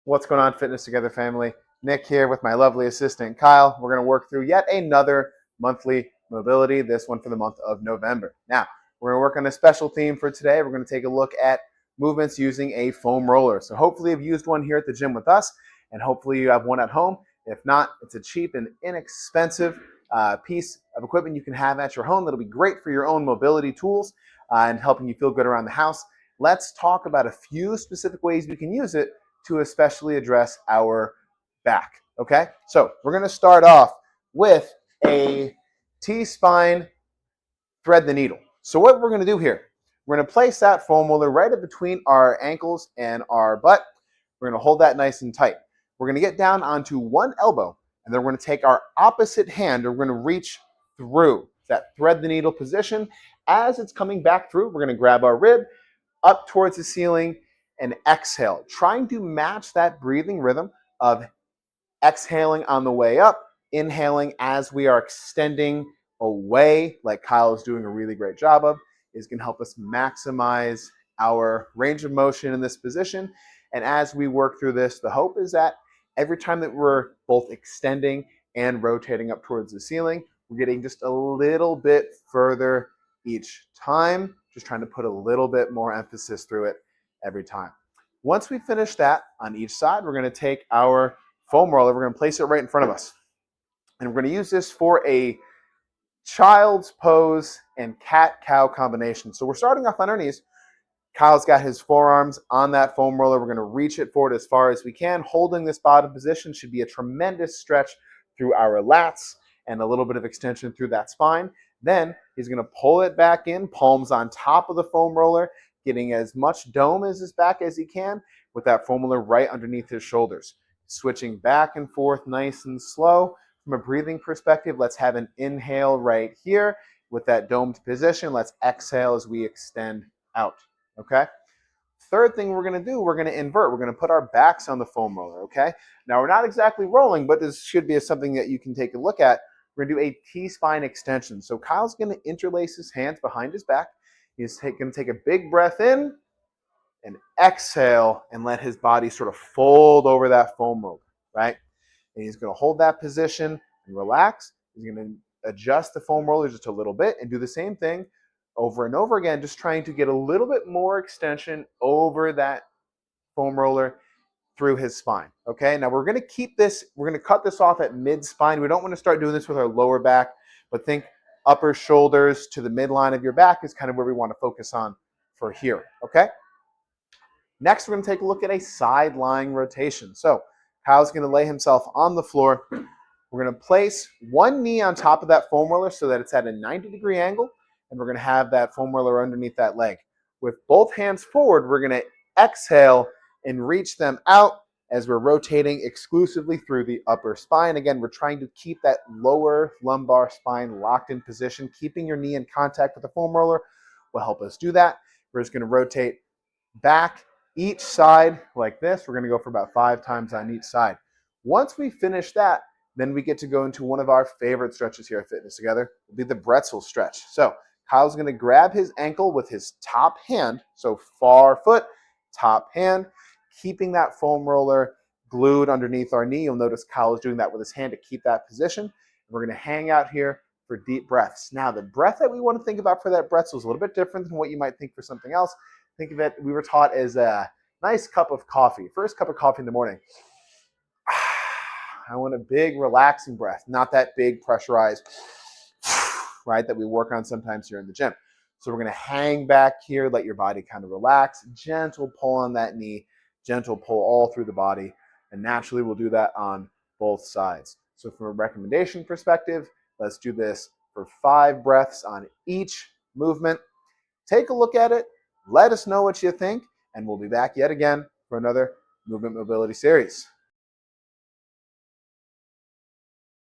What's going on, Fitness Together family? Nick here with my lovely assistant, Kyle. We're going to work through yet another monthly mobility, this one for the month of November. Now, we're going to work on a special theme for today. We're going to take a look at movements using a foam roller. So hopefully you've used one here at the gym with us, and hopefully you have one at home. If not, it's a cheap and inexpensive piece of equipment you can have at your home that'll be great for your own mobility tools and helping you feel good around the house. Let's talk about a few specific ways we can use it to especially address our back, okay? So we're gonna start off with a T-spine thread the needle. So what we're gonna do here, we're gonna place that foam roller right in between our ankles and our butt. We're gonna hold that nice and tight. We're gonna get down onto one elbow, and then we're gonna take our opposite hand, and we're gonna reach through that thread the needle position. As it's coming back through, we're gonna grab our rib up towards the ceiling and exhale, trying to match that breathing rhythm of exhaling on the way up, inhaling as we are extending away, like Kyle is doing a really great job of, is going to help us maximize our range of motion in this position. And as we work through this, the hope is that every time that we're both extending and rotating up towards the ceiling, we're getting just a little bit further each time, just trying to put a little bit more emphasis through it every time. Once we finish that on each side, we're going to take our foam roller, we're going to place it right in front of us. And we're going to use this for a child's pose and cat-cow combination. So we're starting off on our knees. Kyle's got his forearms on that foam roller. We're going to reach it forward as far as we can. Holding this bottom position should be a tremendous stretch through our lats and a little bit of extension through that spine. Then he's going to pull it back in, palms on top of the foam roller, getting as much dome as his back as he can with that foam roller right underneath his shoulders. Switching back and forth nice and slow. From a breathing perspective, let's have an inhale right here with that domed position. Let's exhale as we extend out, okay? Third thing we're going to do, we're going to invert. We're going to put our backs on the foam roller, okay? Now, we're not exactly rolling, but this should be something that you can take a look at. We're going to do a T-spine extension. So Kyle's going to interlace his hands behind his back. He's going to take a big breath in and exhale and let his body sort of fold over that foam roller, right? And he's going to hold that position and relax. He's going to adjust the foam roller just a little bit and do the same thing over and over again, just trying to get a little bit more extension over that foam roller through his spine, okay? Now we're going to keep this, we're going to cut this off at mid-spine. We don't want to start doing this with our lower back, but think upper shoulders to the midline of your back is kind of where we want to focus on for here, okay? Next, we're going to take a look at a side lying rotation. So Kyle's going to lay himself on the floor. We're going to place one knee on top of that foam roller so that it's at a 90-degree angle, and we're going to have that foam roller underneath that leg. With both hands forward, we're going to exhale and reach them out as we're rotating exclusively through the upper spine. Again, we're trying to keep that lower lumbar spine locked in position. Keeping your knee in contact with the foam roller will help us do that. We're just going to rotate back each side like this. We're going to go for about 5 times on each side. Once we finish that, then we get to go into one of our favorite stretches here at Fitness Together. It'll be the Bretzel stretch. So Kyle's going to grab his ankle with his top hand, so far foot, top hand, keeping that foam roller glued underneath our knee. You'll notice Kyle is doing that with his hand to keep that position. We're going to hang out here for deep breaths. Now, the breath that we want to think about for that Bretzel is a little bit different than what you might think for something else. Think of it, we were taught as a nice cup of coffee. First cup of coffee in the morning. I want a big relaxing breath, not that big pressurized, right, that we work on sometimes here in the gym. So we're going to hang back here, let your body kind of relax, gentle pull on that knee, gentle pull all through the body, and naturally we'll do that on both sides. So from a recommendation perspective, let's do this for 5 breaths on each movement. Take a look at it. Let us know what you think, and we'll be back yet again for another Movement Mobility series.